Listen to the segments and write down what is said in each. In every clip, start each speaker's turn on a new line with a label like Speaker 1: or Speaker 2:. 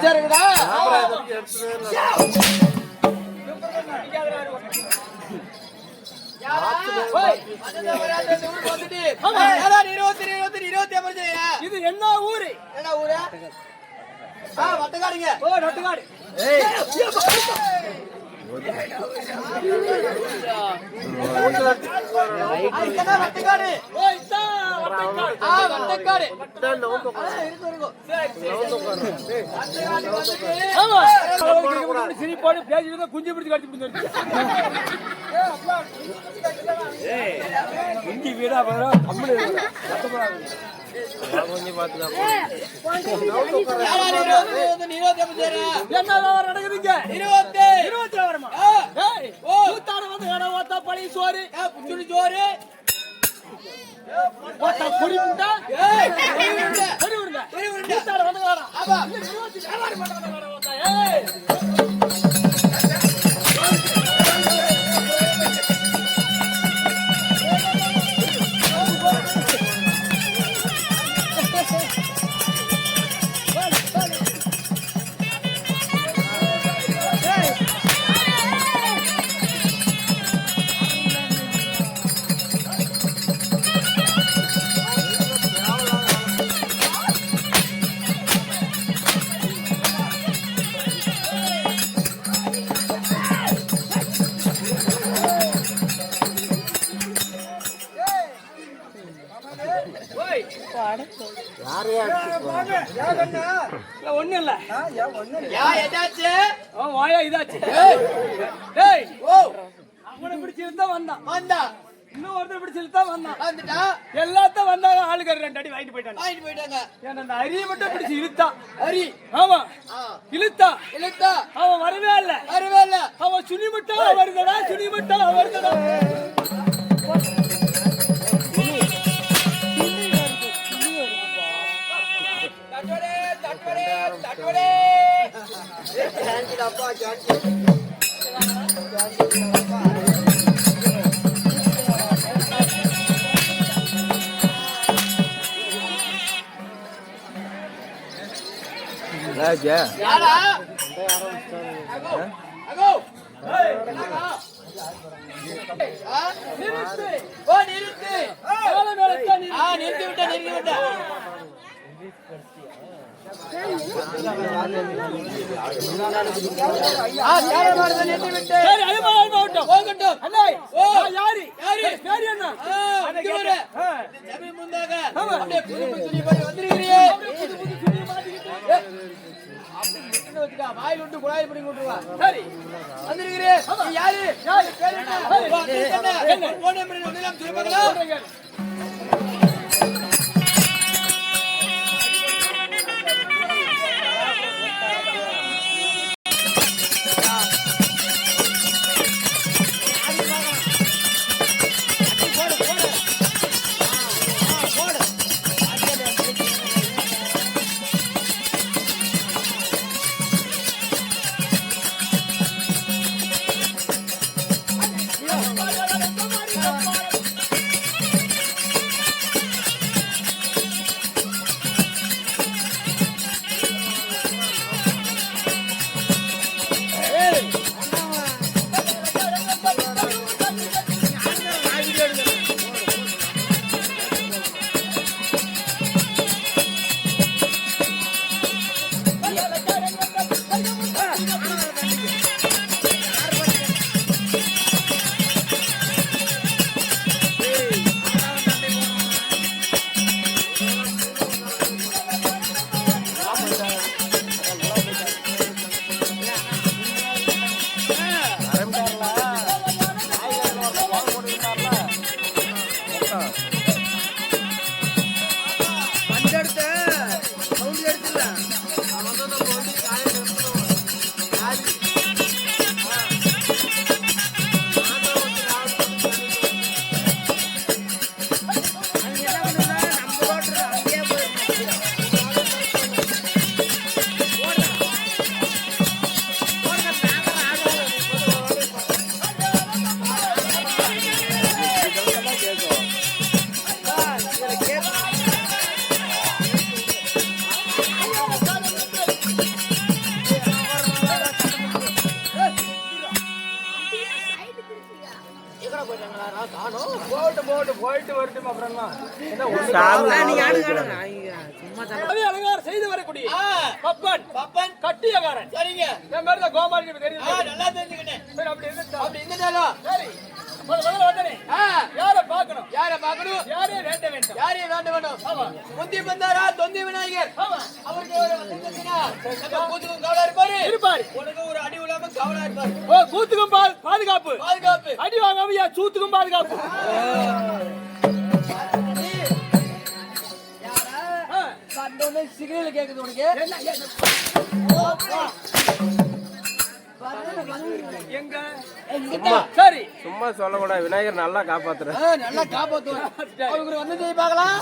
Speaker 1: பெருசா இருக்குதா?
Speaker 2: இது என்ன ஊரு?
Speaker 1: என்ன ஊரு? வட்டக்காடுங்க.
Speaker 2: ஓ வட்டக்காடு.
Speaker 1: வட்டக்காடு.
Speaker 2: சிரிப்பாடு பேசிட்டு குஞ்சு பிடிச்சு கடிச்சு பிடிச்சு குஞ்சு வீடா கம்மி கொஞ்சம் பாத்துக்கலாம். என்ன நடக்குதுங்க? 20 வருமா? பழைய சோறு புச்சுடி சோறு பொடி உண்டா பொடி உண்டா வந்து ஒண்ணு இல்ல வாயா இதாச்சு. அவனை பிடிச்சிருந்தா வந்தான் இன்னும் ஒருத்தர் பிடிச்சிருந்தா வந்தான் எல்லாத்தையும் வந்தாங்க. ஆளுக்கு 2 அடி வாங்கிட்டு போயிட்டாங்க. அந்த அரிய மட்டும் பிடிச்சி இழுத்தான். அரி ஆமா இழுத்தா அவன் வரவே இல்ல அவன் சுனி மட்டும் வருதடா
Speaker 1: ராஜா வாயில் விட்டு குழாயில் பிடி விட்டுருவா. சரி வந்திருக்கிறேன். யாரு
Speaker 2: போயிட்டு வரட்டும் அப்புறமா அலங்காரம் செய்து வரக்கூடிய பப்பன் கட்டியகாரன். சரிங்க, என் பேர் தான் கோபால். தெரியும், நல்லா தெரிஞ்சுக்கிட்டேன். சரி, அப்படி இருந்தாலும் சரி. முதல்ல வந்தனே யாரை பார்க்கணும், யாரையும் வேண்ட வேண்டும். முந்தி வந்தாரா தொந்தி விநாயகர். அவருக்கு ஒரு கூத்துக்கும் கவலா இருப்பாரு. உனக்கு ஒரு அடி விழாம கவலா இருப்பாரு. ஓ, கூத்துக்கும் பாதுகாப்பு. அடி வாங்காம சூத்துக்கும் பாதுகாப்பு. சிக்னல் கேக்குது உனக்கு. சரி,
Speaker 3: சும்மா சொல்லக்கூடாது. விநாயகர் நல்லா காப்பாத்துறேன்.
Speaker 1: நல்லா காப்பாத்துவேன். வந்து ஜெய் பார்க்கலாம்.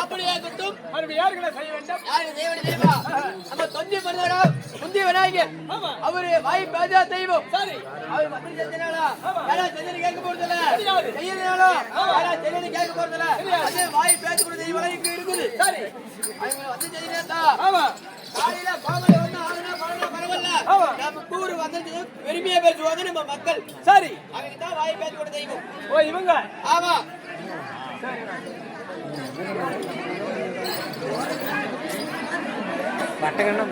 Speaker 1: அப்படியே கட்டும்.
Speaker 2: யாருகளை செய்ய வேண்டும்?
Speaker 1: யாரு தேவடி தெய்வா? நம்ம தொந்தி மன்னரா முந்தி விநாயகர். அவரு வாய் பேஜா தெய்வம்.
Speaker 2: சரி,
Speaker 1: அவர் மந்திரி செஞ்சனால யாரா செஞ்சனு கேட்க போறதில்ல. செய்யறனால யாரா செஞ்சனு கேட்க போறதில்ல. அதே வாய் பேஜ கூட தெய்வம் இங்க இருக்குது.
Speaker 2: சரி,
Speaker 1: அவங்க வந்து செஞ்சனேதா.
Speaker 2: ஆமா,
Speaker 1: காலையில கோமலை வந்து ஆளுனா பரவாயில்ல. நம்ம கூறு வந்து பெருமையா பேசுவாங்க நம்ம மக்கள்.
Speaker 2: சரி,
Speaker 1: அவங்க தான் வாய் பேஜ கூட தெய்வம்.
Speaker 2: ஓ, இவங்க.
Speaker 1: ஆமா,
Speaker 3: பட்டகண்ணா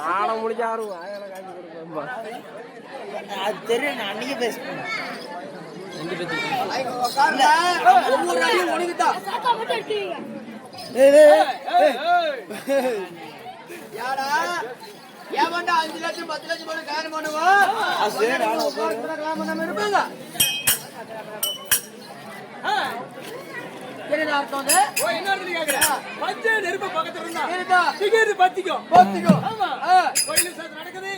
Speaker 3: நாளை முடிஞ்சாரும் ஆயிரம் காய்ச்சி கொடுப்பேன்.
Speaker 4: அது தெரியும், நான் அன்னைக்கு பேசுறேன்.
Speaker 1: ஒவ்வொரு அடியும் உனக்குதான். யாடா ஏமாண்டா 5 லட்சம் 10 லட்சம் போட்டு கல்யாணம் பண்ணுவோம். நம்ம இருப்பாங்க. என்ன அர்த்தம் அது?
Speaker 2: என்ன அர்த்தம் கேக்குறேன்? பச்சை நெருப்பு பக்கத்துல இருந்தா
Speaker 1: இருக்கா?
Speaker 2: சிகரெட் பத்திக்கும்.
Speaker 1: ஆமா.
Speaker 2: கோயில் சாத்து நடக்குது.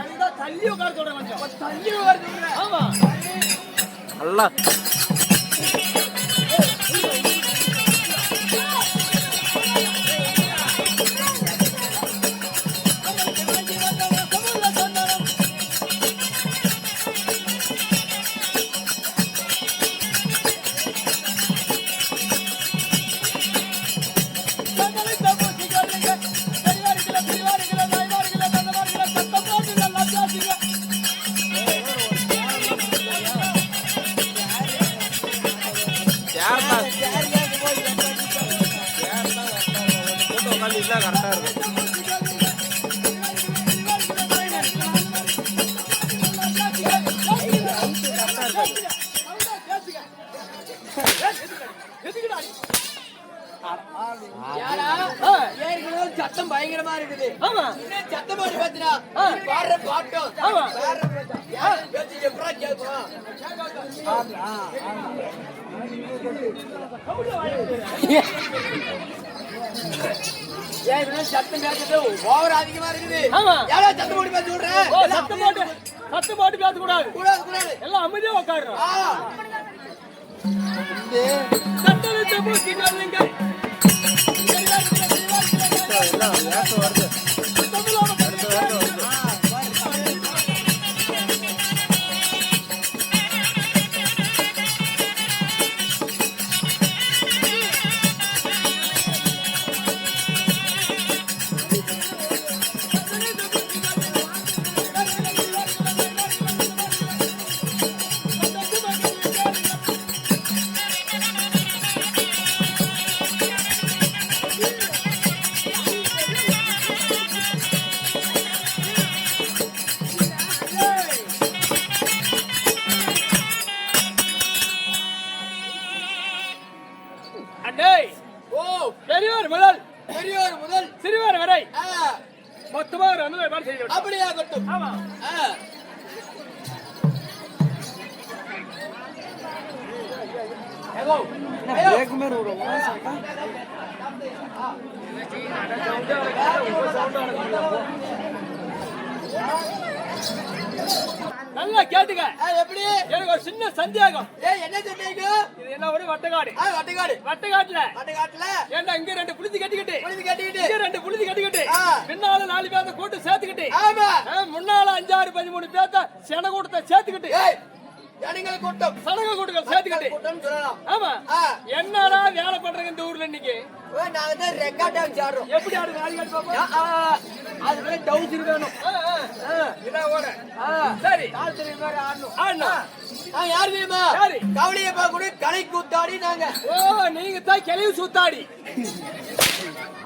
Speaker 2: அதுதான் தள்ளி உட்கார சொல்றேன் கொஞ்சம்.
Speaker 1: தள்ளி வருது.
Speaker 2: ஆமா.
Speaker 3: நல்லா கரெக்டா இருக்கும்.
Speaker 1: சத்தம் பயங்கரமா இருக்குது.
Speaker 2: ஆமா.
Speaker 1: சத்தம் போட்டு பாத்தினா பாடுற பாட்டும் பேச்சு எப்படா கேட்கும்? ஏன் சத்தம் கேட்கறது ஓவர் அதிகமா இருக்குது. யாரா சத்தம் போட்டு பேச சொல்றேன்?
Speaker 2: சத்தம் போட்டு பேச கூடாது.
Speaker 1: கூடாது.
Speaker 2: எல்லாம் அமைதியா உட்காருறோம்.
Speaker 1: பெரியோர் முதல்
Speaker 2: சிறுவர் வரை மொத்தமா ஒரு அனுபவம் செய்து
Speaker 1: அப்படியாகட்டும்.
Speaker 2: ஆமா. நல்லா கேட்டுக்க.
Speaker 1: எப்படி?
Speaker 2: எனக்கு ஒரு சின்ன சந்தேகம்.
Speaker 1: என்ன சந்தேகம்?
Speaker 2: இது என்ன ஒரு வட்டக்காடு.
Speaker 1: வட்டக்காட்டுல
Speaker 2: ஏண்டா இங்க 2 புளிதி கட்டிக்கிட்டு
Speaker 1: இங்க
Speaker 2: 2 புளிதி கட்டிக்கிட்டு பின்னால 4 பேர்த்த கூட்டு சேர்த்துக்கிட்டு முன்னால 5 6 13 பேர்த்த சென கூட்டத்தை சேர்த்துக்கிட்டு
Speaker 1: கூட்டம்
Speaker 2: சனக கூட்டங்கள் சேர்த்துக்கிட்டு ஆமா என்னடா வேலை பண்றீங்க இந்த ஊர்ல இன்னைக்கு?
Speaker 1: நாங்க ரெக்கார்ட் ஆடுறோம்.
Speaker 2: எப்படி ஆடுங்க? ஆடி பாப்போம்.
Speaker 1: அதுல டவுஸ் வேணும்.
Speaker 2: இதான் ஓட. சரி
Speaker 1: கால் தெரியுற மாதிரி ஆடணும்.
Speaker 2: ஆடணும்.
Speaker 1: யார் தெரியுமா? கவலையப்பா கூட கலை கூத்தாடி நாங்க.
Speaker 2: ஓ நீங்க தான் கிளவி சுத்தாடி.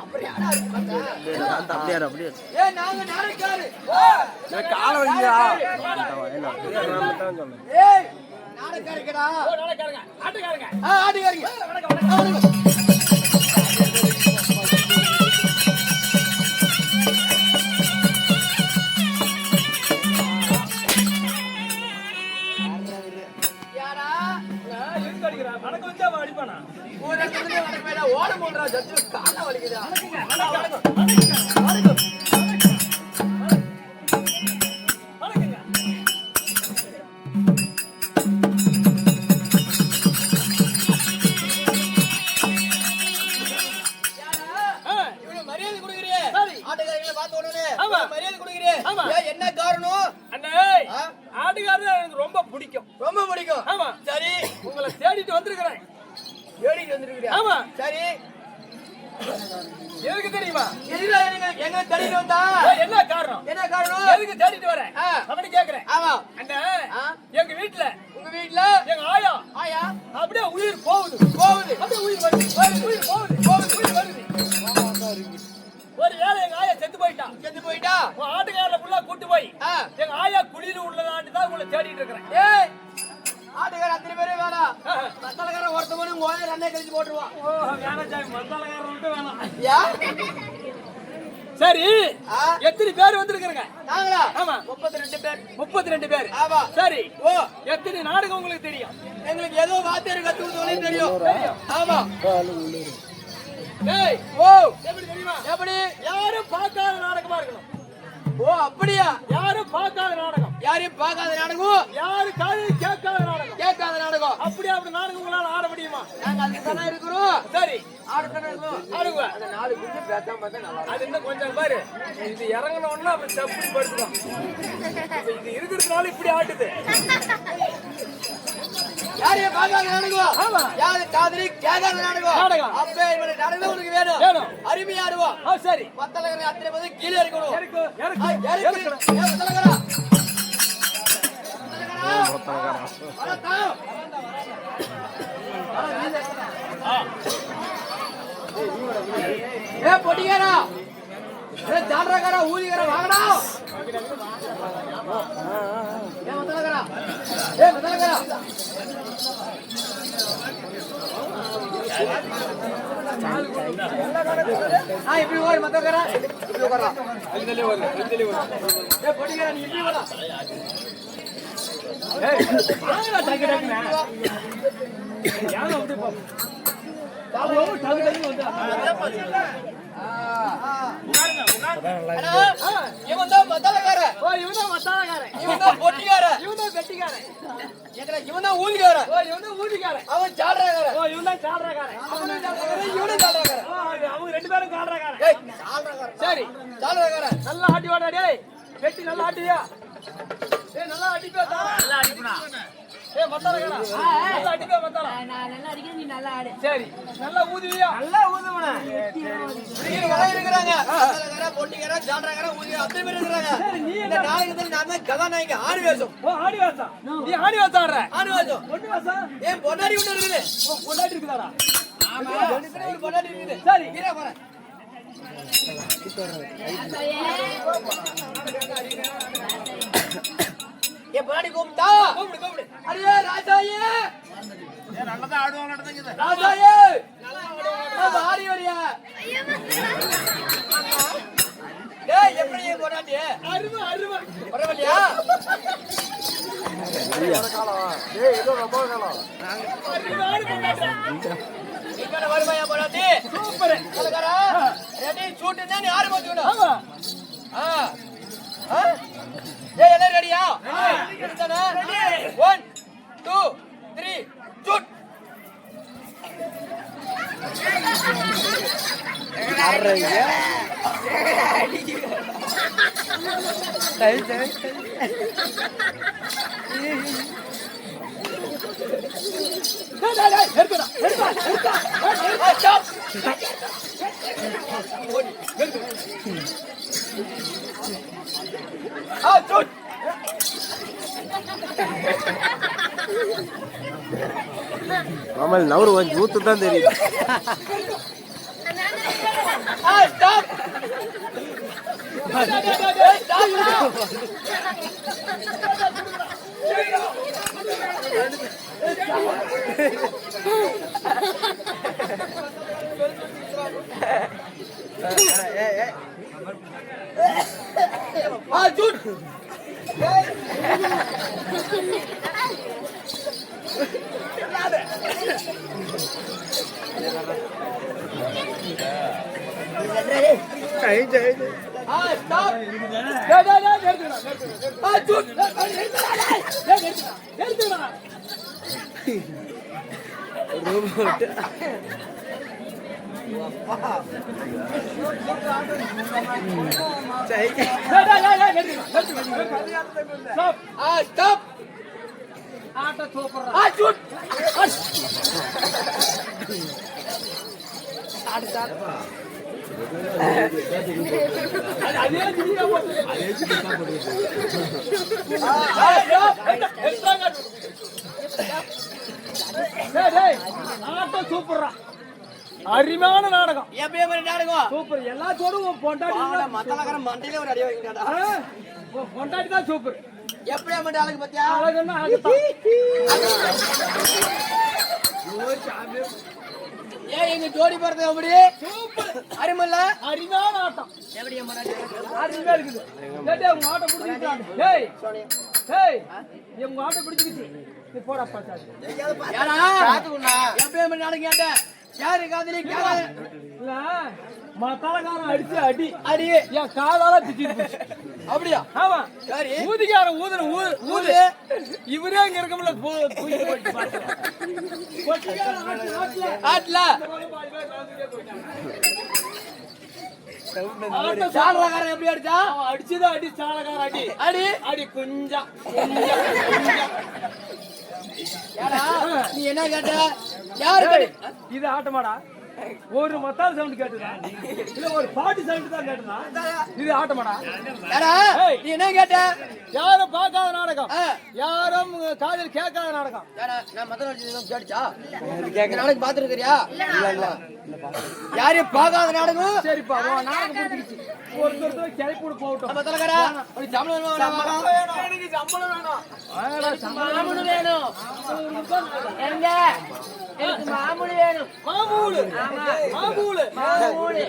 Speaker 3: அப்படியே
Speaker 1: நாங்க நாளைக்காரு.
Speaker 3: கால வைங்க.
Speaker 1: நாளைக்காருக்கடா.
Speaker 2: நாளைக்காரங்க ஆட்டுக்காரங்க.
Speaker 1: ஆட்டுக்காரங்க. ஓட போடுறா ஜட்ஜு கால வலிக்குதா? மரியாதை கொடுக்குறேன். ஆட்டுக்காரங்களை பார்த்த உடனே மரியாதை கொடுக்குறேன். என்ன காரணம்?
Speaker 2: ஆட்டுக்காரர் எனக்கு ரொம்ப பிடிக்கும்.
Speaker 1: ரொம்ப பிடிக்கும்.
Speaker 2: ஆமா.
Speaker 1: சரி
Speaker 2: உங்களை தேடிட்டு வந்திருக்கிறேன்.
Speaker 1: தேடிட்டு வந்திருக்கிறேன்.
Speaker 2: ஆமா.
Speaker 1: சரி
Speaker 2: எதுக்கு தெரியுமா?
Speaker 1: எங்க தேடிட்டு வந்தா
Speaker 2: என்ன காரணம்? எதுக்கு தேடிட்டு வரேன் அப்படி கேக்குறேன்.
Speaker 1: ஆமா.
Speaker 2: எங்க வீட்டுல
Speaker 1: உங்க வீட்டுல
Speaker 2: எங்க ஆயா அப்படியே உயிர் போகுது. அப்படியே உயிர் வருது. உயிர் போகுது. உயிர் வருது. ஒரு வேளை எங்க ஆயா செத்து போயிட்டான்.
Speaker 1: செத்து போயிட்டா
Speaker 2: உன் ஆட்டுக்காரல புள்ள கூட்டு போய் எங்க ஆயா குழியில உள்ளதான்னு தான் உங்களை தேடிட்டு இருக்கிறேன்.
Speaker 1: ஏய் ஆட்டுக்கார அத்தனை பேரே வேணாம். மசாலக்கார ஒருத்தவனு உங்க ஓனர் அண்ணே கழிச்சு போட்டுருவான்.
Speaker 2: வேணாம் சாமி, மசாலக்காரன் மட்டும் வேணாம்.
Speaker 1: யா
Speaker 2: சரி, எத்தனை பேர் வந்திருக்கிறீங்க?
Speaker 1: நாங்களா?
Speaker 2: ஆமா
Speaker 1: 32 பேர்.
Speaker 2: 32 பேர்.
Speaker 1: ஆமா.
Speaker 2: சரி,
Speaker 1: ஓ
Speaker 2: எத்தனை நாடகம் உங்களுக்கு தெரியும்?
Speaker 1: எங்களுக்கு ஏதோ வாத்தியார் கத்து சொல்லி தெரியும். ஆமா.
Speaker 2: டேய்,
Speaker 1: ஓ
Speaker 2: எப்படி தெரியுமா?
Speaker 1: எப்படி?
Speaker 2: யாரும் பார்க்காத நாடகமா இருக்கணும்.
Speaker 1: ஓ அப்படியா?
Speaker 2: யாரும் பார்க்காத நாடகம்,
Speaker 1: யாரையும் பார்க்காத நாடகம்,
Speaker 2: யாரு காதையும் கேட்காத நாடகம்,
Speaker 1: கேட்காத நாடகம்.
Speaker 2: அப்படி அப்படி நாடகம் உங்களால ஆட முடியுமா?
Speaker 1: நாங்க அதுக்கு தானே இருக்கிறோம்.
Speaker 2: சரி,
Speaker 1: ஆடத்தானே இருக்கோம்.
Speaker 2: ஆடுங்க.
Speaker 1: அந்த 4 குஞ்சு பேசாம பார்த்தா நல்லா இருக்கும்.
Speaker 2: அது இன்னும் கொஞ்சம் பாரு, இது இறங்கணும்னா அப்படி தப்பு படுத்துடும். இது இருக்கிறதுனால இப்படி ஆட்டுது.
Speaker 1: யாரையும் பார்க்காத நாடகம்,
Speaker 2: ஆமா.
Speaker 1: யாரு காதலி கேட்காத நாடகம்.
Speaker 2: நாடகம்.
Speaker 1: அப்ப இவங்க நாடகம் உனக்கு வேணும்.
Speaker 2: வேணும்.
Speaker 1: அருமையா ஆடுவோம்.
Speaker 2: சரி,
Speaker 1: மத்தலகரை அத்தனை பேரும் கீழே இருக்கணும்.
Speaker 2: இறக்கு, இறக்கு,
Speaker 1: இறக்கு.
Speaker 2: இறக்கு.
Speaker 1: ஏ மத்தலகரா. ஏ பொடிகாரா, ஏ ஜால்ராகாரா, ஊதிகாரா வாங்கடா. ஏ மத்தலகரா, ஏ மத்தலகரா. இப்படி ஓடி மத்தலகரா, இப்படி உட்காரா. ஏ பொடிகாரா, நீ இப்படி வாடா.
Speaker 2: வாங்கடா, டக்கு டக்குன்னு. யானை வந்து போ. டக்கு டக்குன்னு வந்து.
Speaker 1: இவன் தான் மத்தலகாரன்.
Speaker 2: ஓ, இவன்தான் மசாலாக்காரன்.
Speaker 1: இவன் தான் பொட்டிக்காரன்.
Speaker 2: இவன்தான் வெட்டிக்காரன்.
Speaker 1: இவன் தான் ஊதிக்காரன்.
Speaker 2: ஓ, இவன்தான் ஊதிக்காரன்.
Speaker 1: அவன் ஜால்ராகாரன்.
Speaker 2: ஓ, இவன்தான் சால்ராக்காரன்.
Speaker 1: அவனும் ஜால்ராகாரன், இவனும் ஜால்ராகாரன்.
Speaker 2: ஓ, அவங்க 2 பேரும் சால்ராக்காரன்.
Speaker 1: ஏய் ஜால்ராகாரன்.
Speaker 2: சரி,
Speaker 1: ஜால்ராகாரன்.
Speaker 2: நல்லா ஆட்டி வாடா டேய். வெட்டி நல்லா ஆட்டியா? டேய் நல்லா ஆட்டிப்பா. நல்லா ஆட்டிப்பா. ஏய் மத்தாலகாரா. நல்லா ஆட்டிப்பா மத்தாலா.
Speaker 5: நான் நல்லா அடிக்கிறேன், நீ நல்லா ஆடு.
Speaker 2: சரி, நல்லா ஊதுவியா?
Speaker 1: நல்லா ஊதுவன. இப்படி வர இருக்கிறாங்க. மத்தலகாரன், பொட்டிக்காரன், ஜால்ராகாரன், ஊதிகாரன் அத்தனை பேர் இருக்கிறாங்க. இந்த நாடகத்துல நான் தான் கதாநாயகி ஆணி வேஷம்.
Speaker 2: ஓ, ஆடி வாசா. நீ ஆடி வாசா ஆடுற?
Speaker 1: ஆணி வேஷம்.
Speaker 2: பொண்ணு வாசா?
Speaker 1: ஏன் பொண்டாடி ஒண்ணு இருக்குது.
Speaker 2: ஓ, பொண்டாட்டி இருக்குதாடா?
Speaker 1: ஆமா. ஒரு பொண்டாடி இருக்குது.
Speaker 2: சரி.
Speaker 1: வீரா போறேன். ஏ பொண்டாடி கூப்பிட்டா.
Speaker 2: கூப்பிடு கூப்பிடு.
Speaker 1: அடியே ராஜாயே.
Speaker 3: நல்லதா ஆடுவாங்க நடந்துக்குது.
Speaker 1: ராஜாயே. ஆடி வரியா? டேய் எப்படி பொண்டாடி?
Speaker 2: அருமை அருமை.
Speaker 1: வரவலியா?
Speaker 3: ஏய் ஏதோ ரொம்ப காலம்.
Speaker 2: அருமையான பொண்டாட்டி.
Speaker 1: இங்கன வருமையா பொண்டாடி?
Speaker 2: சூப்பர்.
Speaker 1: கலகரா. ரெடி ஷூட் நீ ஆறு போட்டுடா.
Speaker 2: ஆமா.
Speaker 1: ஏய் எல்லாரும் ரெடியா? ரெடிதானே? 1 2 3 ஷூட்.
Speaker 2: டேய் டேய் எடுடா எடுடா.
Speaker 1: ஸ்டாப். ஷூட்.
Speaker 3: ஆமாம் நவரு கொஞ்சம் ஊத்து தான் தெரியும்.
Speaker 1: ஸ்டாப். ஷூட். ஸ்டாப்.
Speaker 2: டேய் டேய் டேய் எடுடா எடுடா.
Speaker 1: ஷூட்.
Speaker 2: டேய் எடுடா. டேய் டேய் டேய் எடுடா. ஸ்டாப்.
Speaker 1: ஸ்டாப்.
Speaker 2: ஆட்ட சூப்பர்.
Speaker 1: ஷூட்.
Speaker 2: அதே நீயா போடு. டேய் டேய் ஆட்ட சூப்பர்ரா. அருமையான நாடகம்.
Speaker 1: எப்படியே மாதிரி நாடகம்
Speaker 2: சூப்பர். எல்லாத்தோடும் உன் பொண்டாட்டி தான்
Speaker 1: மத்தலக்கார மண்டையில ஒரு அடி வைக்கிறாடா.
Speaker 2: உன் பொண்டாட்டி தான் சூப்பர்.
Speaker 1: எப்படியே மட்டும் ஆளுக்கு பத்தியா
Speaker 2: அழகுன்னா அழகுதான்.
Speaker 1: ஏன் எங்க ஜோடி போறது எப்படி
Speaker 2: சூப்பர்.
Speaker 1: அருமல்ல
Speaker 2: அருமையான ஆட்டம்.
Speaker 1: எப்படியே
Speaker 2: அருமையா இருக்குது. டேய் உங்க ஆட்டம் பிடிச்சிக்கிட்டான். டேய் டேய் உங்க ஆட்டம் பிடிச்சிக்கிச்சு. நீ போடா பாத்தாது.
Speaker 1: ஏடா எப்படியே மாதிரி நாடகம் கேட்ட யாரு காதலி கேட்காத
Speaker 2: இல்ல மத்தலகாரன் அடிச்சு அடி
Speaker 1: அடி
Speaker 2: என் காதால பிச்சுட்டு
Speaker 1: அப்படியா
Speaker 2: ஆமா
Speaker 1: சரி
Speaker 2: ஊதிக்காரன் ஊதுன ஊது இவரே இங்க இருக்கமுல தூக்கி போட்டு
Speaker 1: ஆட்ல சாலக்காரன் எப்படி அடிச்சா
Speaker 2: அடிச்சுதான் அடி சாலக்காரன் அடி
Speaker 1: அடி
Speaker 2: அடி கொஞ்சம் கொஞ்சம் கொஞ்சம்.
Speaker 1: ஏடா நீ என்ன கேட்ட யாரு
Speaker 2: இது ஆட்டமாடா ஒரு மத்தால் சவுண்ட் கேட்டுதா இல்ல ஒரு பாட்டு சவுண்ட் தான் கேட்டுதா இது ஆட்டமாடா
Speaker 1: ஏடா நீ என்ன கேட்ட
Speaker 2: யாரும் பார்க்காத நாடகம் யாரும் காதில் கேட்காத நாடகம்
Speaker 1: ஏடா நான் மத்த நாடகம் கேட்டுச்சா நாடகம் பாத்துருக்கிறியா இல்ல இல்ல யாரையும் பார்க்காத நாடகம்
Speaker 2: சரிப்பா நாடகம் பிடிச்சிருச்சு ஒருத்தர் கிளப்பி போகட்டும்
Speaker 1: மத்தலக்காரா ஒரு சம்பளம்
Speaker 2: வேணும் எனக்கு சம்பளம் வேணும்
Speaker 1: மாமூலு வேணும் எங்க எனக்கு மாமூலு வேணும்
Speaker 2: மாமூலு மாமூலு
Speaker 1: மாமூலு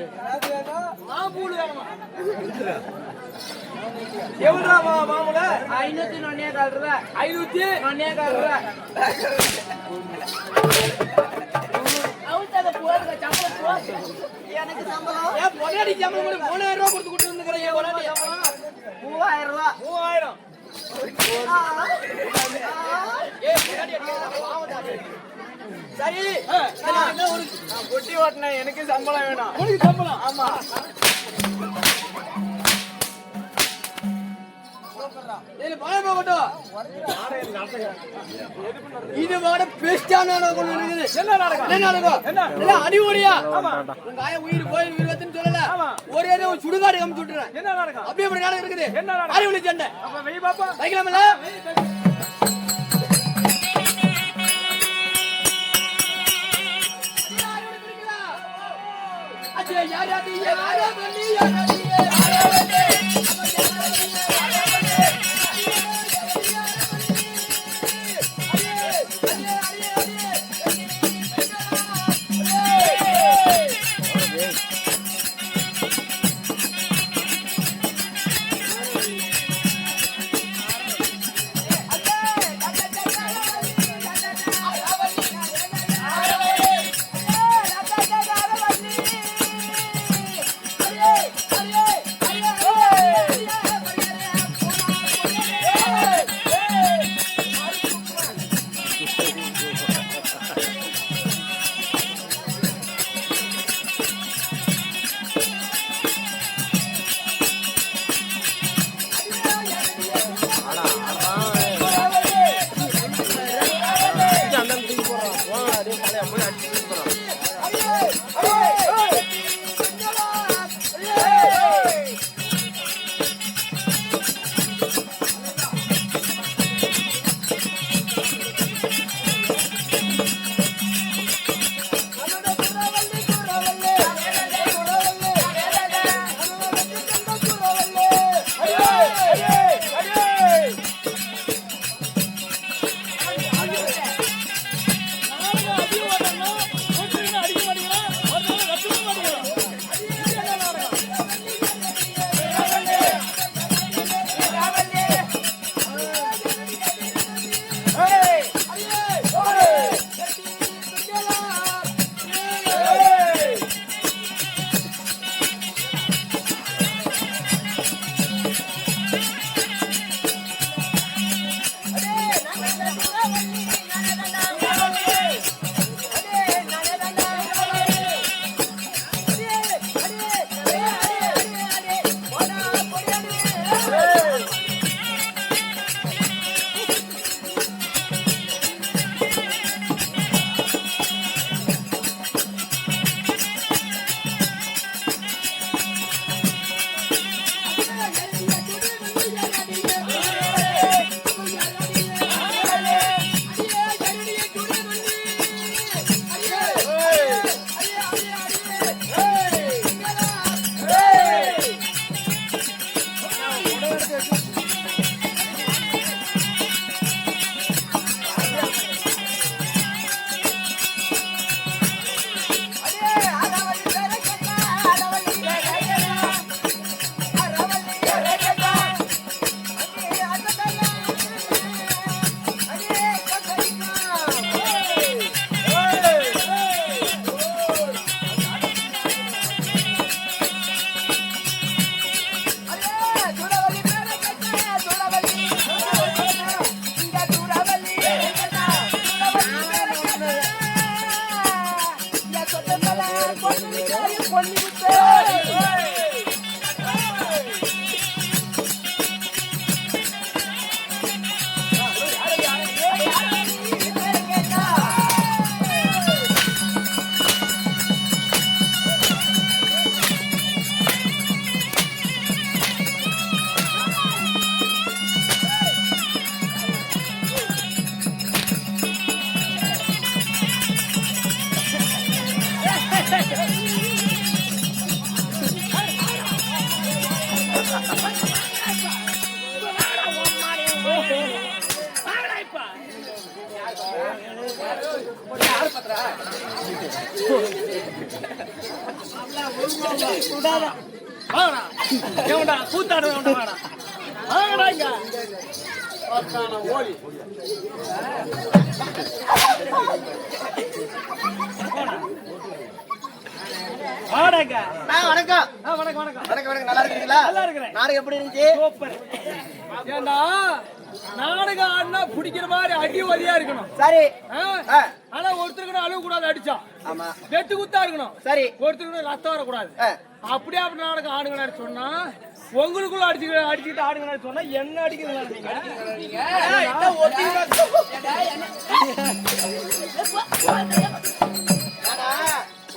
Speaker 2: மாமூலு வேணுமா எவ்வளோ மாமூலு
Speaker 1: 594 ரூபா
Speaker 2: 594 ரூபா
Speaker 1: அவுட்டத போடுங்க சம்பளம் போடு எனக்கு சம்பளம் ஏன் பொன்னாடி சம்பளம் கூட 3000 ரூபாய் கொடுத்து கொடுத்து வந்துக்கறேன் ஏன் பொன்னாடி சம்பளம் 3000 ரூபாய்
Speaker 2: 3000
Speaker 1: ஏய் பொன்னாடி பாவடா சரி நான் ஒரு
Speaker 2: பொட்டி ஓட்டன எனக்கு சம்பளம் வேணும் உனக்கு சம்பளம் ஆமா
Speaker 1: ஏய் பணம் போகட்டும் இது வாட பெஸ்டான நாடகம் இருக்குது
Speaker 2: என்ன நாடகம்
Speaker 1: என்ன நாடகம்
Speaker 2: என்ன
Speaker 1: இல்ல அடி ஓடியா
Speaker 2: ஆமா
Speaker 1: உங்க ஆயா உயிர் போய் உயிர் வத்துன்னு சொல்லல
Speaker 2: ஆமா
Speaker 1: ஒரே ஒரு சுடுகாடு காமிச்சு விட்டுறேன்
Speaker 2: என்ன நாடகம்
Speaker 1: அப்படியே ஒரு நாடகம் இருக்குது
Speaker 2: என்ன நாடகம்
Speaker 1: அறிவுளி சண்டை
Speaker 2: அப்ப வெய் பாப்பா
Speaker 1: வைக்கலாம்ல அச்சே யாரா நீ யாரா பண்ணி யாரா நீ யாரா பண்ணி
Speaker 2: வாங்கடா ஏன்டா கூத்தாடு வாங்கடா வாங்கடா இங்க பத்தான ஓடி வாடங்க
Speaker 1: வணக்கம்
Speaker 2: வணக்கம் வணக்கம்
Speaker 1: வணக்கம் வணக்கம் நல்லா இருக்கீங்களா
Speaker 2: நல்லா இருக்கிறேன்
Speaker 1: நாடகம் எப்படி இருந்துச்சு
Speaker 2: சூப்பர் ஏண்டா நாடகம் ஆடினா பிடிக்கிற மாதிரி அடி வலியா இருக்கணும்
Speaker 1: சரி
Speaker 2: ஆ? ஆனா ஒருத்தருக்கு அழுவ கூடாது அடிச்சா
Speaker 1: ஆமா
Speaker 2: வெட்டு குத்தா இருக்கணும்
Speaker 1: சரி
Speaker 2: ஒருத்தருக்கு ரத்தம் வரக்கூடாது அப்படியே அப்படி நாடகம் ஆடுங்கன்னு சொன்னா உங்களுக்குள்ள அடிச்சுக்கிட்டு ஆடுங்கன்னு சொன்னா என்ன அடிக்கிறீங்க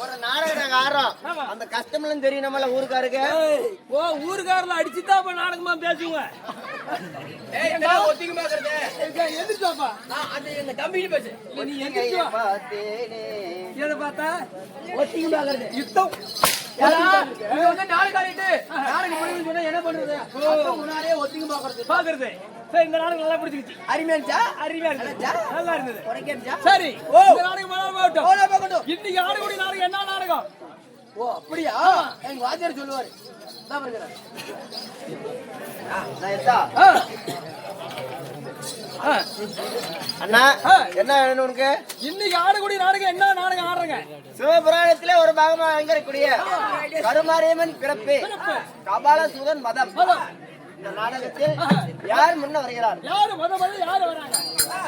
Speaker 1: ஒரு நாடகம் நாங்க ஆடுறோம் அந்த கஷ்டம்லாம் தெரியும் நம்மள ஊருக்காருக்கு
Speaker 2: ஓ ஊருக்காரில் அடிச்சுதான் அப்ப நாடகமா பேசுங்க எந்திரிச்சாப்பா
Speaker 1: அந்த கம்பெனி பேசு
Speaker 2: நீ எந்திரிச்சா எதை பார்த்தா
Speaker 1: ஒத்திங்க பாக்குறது
Speaker 2: யுத்தம்
Speaker 1: நாடகம் ஆடிட்டு நாடகம் முடிவுன்னு சொன்னா என்ன பண்றது முன்னாடியே ஒத்திங்க பாக்குறது
Speaker 2: பாக்குறது சரி இந்த நாடகம் நல்லா பிடிச்சிருச்சு
Speaker 1: அருமையா
Speaker 2: அருமையா இருந்துச்சு நல்லா இருந்தது
Speaker 1: குறைக்கா
Speaker 2: சரி இந்த நாடகம் போகட்டும் இன்னைக்கு ஆடக்கூடிய நாடகம் என்ன நாடகம்
Speaker 1: ஓ அப்படியா எங்க வாத்தியார் சொல்லுவாரு அண்ணா என்ன வேணும் உனக்கு
Speaker 2: இன்னைக்கு ஆடக்கூடிய நாடகம் என்ன நாடகம் ஆடுறங்க
Speaker 1: சிவபுராணத்திலே ஒரு பாகமா இருக்கக்கூடிய கருமாரியம்மன் பிறப்பு கபாலசூதன் மதம் இந்த நாடகத்தில் யார் முன்ன வருகிறார்
Speaker 2: யாரு யாரு வராங்க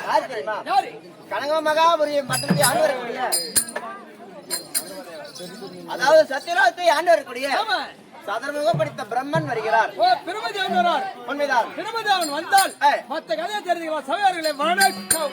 Speaker 1: யார் தெரியுமா
Speaker 2: யாரு
Speaker 1: கனக மகாபுரி மட்டத்தை ஆண்டு வரக்கூடிய அதாவது சத்தியராஜத்தை ஆண்டு வரக்கூடிய சதர்முகம் படித்த பிரம்மன் வருகிறார்
Speaker 2: பிரம்மதேவன் வரார்
Speaker 1: உண்மைதான்
Speaker 2: பிரம்மதேவன் வந்தால் மத்த கதையை தெரிஞ்சுக்கலாம் சபையார்களே வணக்கம்